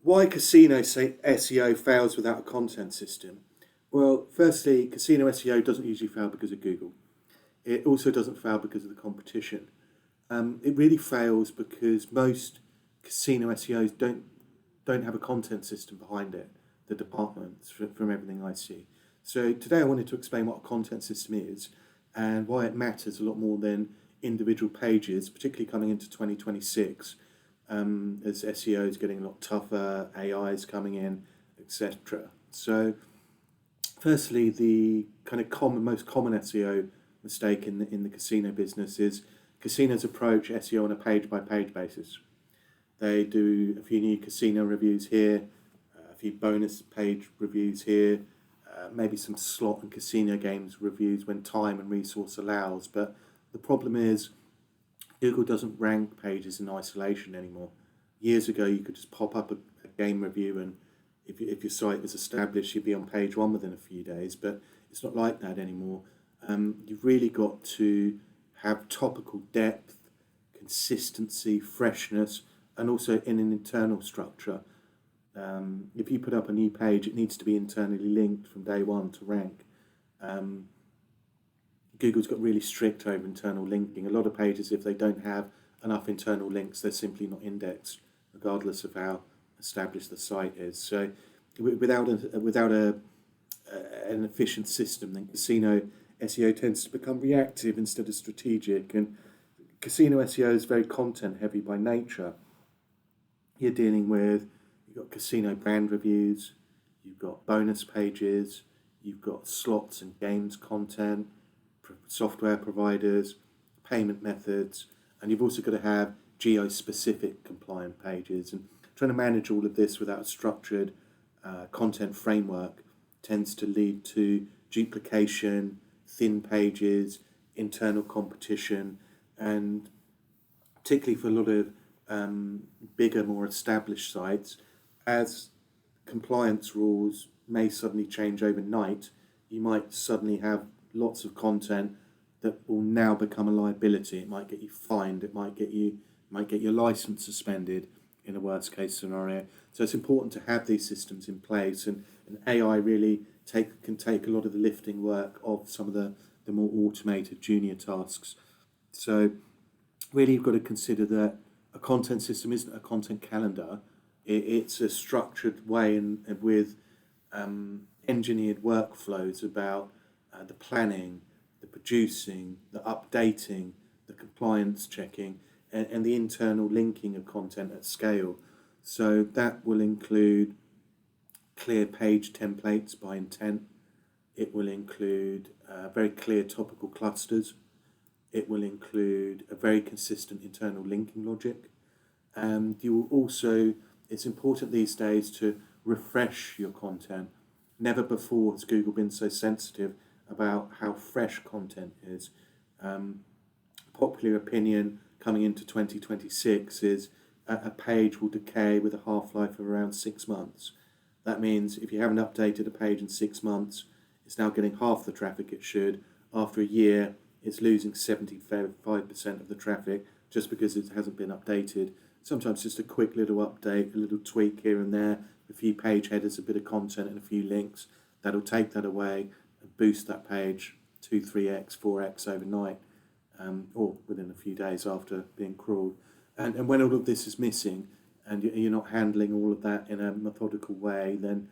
Why casino SEO fails without a content system? Well, firstly, casino SEO doesn't usually fail because of Google. It also doesn't fail because of the competition. It really fails because most casino SEOs don't have a content system behind it. The departments, from everything I see. So today I wanted to explain what a content system is and why it matters a lot more than individual pages, particularly coming into 2026, as SEO is getting a lot tougher, AI is coming in, etc. So, firstly, the kind of most common SEO mistake in the casino business is casinos approach SEO on a page by page basis. They do a few new casino reviews here, a few bonus page reviews here, maybe some slot and casino games reviews when time and resource allows. But the problem is Google doesn't rank pages in isolation anymore. Years ago, you could just pop up a game review, and if your site was established, you'd be on page one within a few days. But it's not like that anymore. You've really got to have topical depth, consistency, freshness, and also in an internal structure. If you put up a new page, it needs to be internally linked from day one to rank. Google's got really strict over internal linking. A lot of pages, if they don't have enough internal links, they're simply not indexed, regardless of how established the site is. So, without an efficient system, then casino SEO tends to become reactive instead of strategic. And casino SEO is very content heavy by nature. You're dealing with, you've got casino brand reviews, you've got bonus pages, you've got slots and games content, software providers, payment methods, and you've also got to have geo-specific compliant pages. And trying to manage all of this without a structured content framework tends to lead to duplication, thin pages, internal competition, and particularly for a lot of bigger, more established sites, as compliance rules may suddenly change overnight, you might suddenly have lots of content that will now become a liability. It might get you fined. It might get your license suspended in a worst case scenario. So it's important to have these systems in place, and AI really can take a lot of the lifting work of some of the more automated junior tasks. So really, you've got to consider that a content system isn't a content calendar. It's a structured way and with engineered workflows about the planning, the producing, the updating, the compliance checking, and the internal linking of content at scale. So that will include clear page templates by intent. It will include very clear topical clusters. It will include a very consistent internal linking logic. And you will also, it's important these days to refresh your content. Never before has Google been so sensitive about how fresh content is. Popular opinion coming into 2026 is a page will decay with a half-life of around 6 months. That means if you haven't updated a page in 6 months, it's now getting half the traffic it should. After a year, it's losing 75% of the traffic just because it hasn't been updated. Sometimes just a quick little update, a little tweak here and there, a few page headers, a bit of content and a few links, that'll take that away and boost that page 2, 3x, 4x overnight, or within a few days after being crawled. And when all of this is missing and you're not handling all of that in a methodical way, then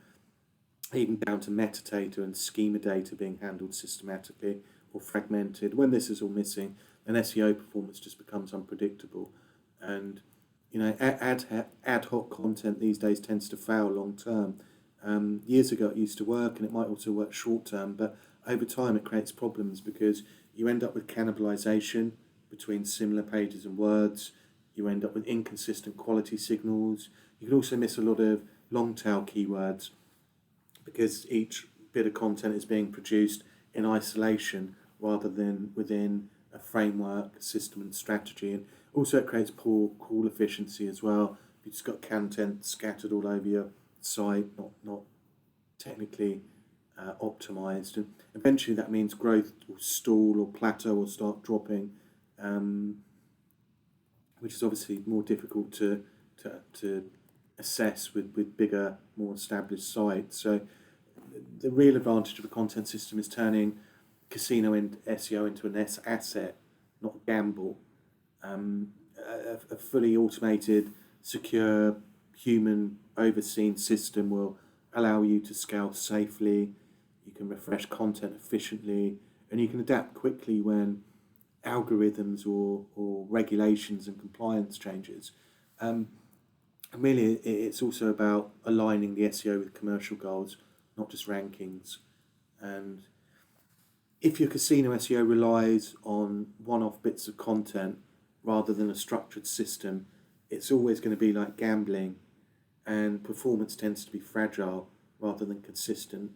even down to metadata and schema data being handled systematically or fragmented, when this is all missing, then SEO performance just becomes unpredictable. And ad hoc content these days tends to fail long term. Years ago it used to work, and it might also work short term, but over time it creates problems because you end up with cannibalization between similar pages and words. You end up with inconsistent quality signals. You can also miss a lot of long tail keywords because each bit of content is being produced in isolation rather than within a framework, system and strategy. And also it creates poor call efficiency as well. You've just got content scattered all over your site, not technically optimized. And eventually that means growth will stall or plateau or start dropping, which is obviously more difficult to assess with bigger, more established sites. So the real advantage of a content system is turning casino and SEO into an asset, not a gamble. A fully automated, secure, human overseen system will allow you to scale safely, you can refresh content efficiently, and you can adapt quickly when algorithms or regulations and compliance changes. And really, it's also about aligning the SEO with commercial goals, not just rankings. And if your casino SEO relies on one-off bits of content rather than a structured system, it's always going to be like gambling, and performance tends to be fragile rather than consistent.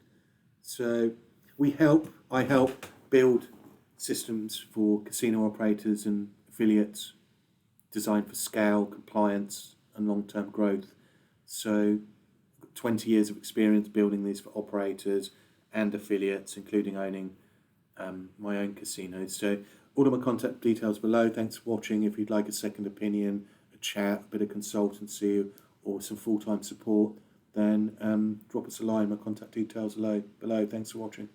So I help build systems for casino operators and affiliates designed for scale, compliance, and long-term growth. So, 20 years of experience building these for operators and affiliates, including owning my own casinos. So, all of my contact details below. Thanks for watching. If you'd like a second opinion, a chat, a bit of consultancy, or some full-time support, then drop us a line. My contact details below. Thanks for watching.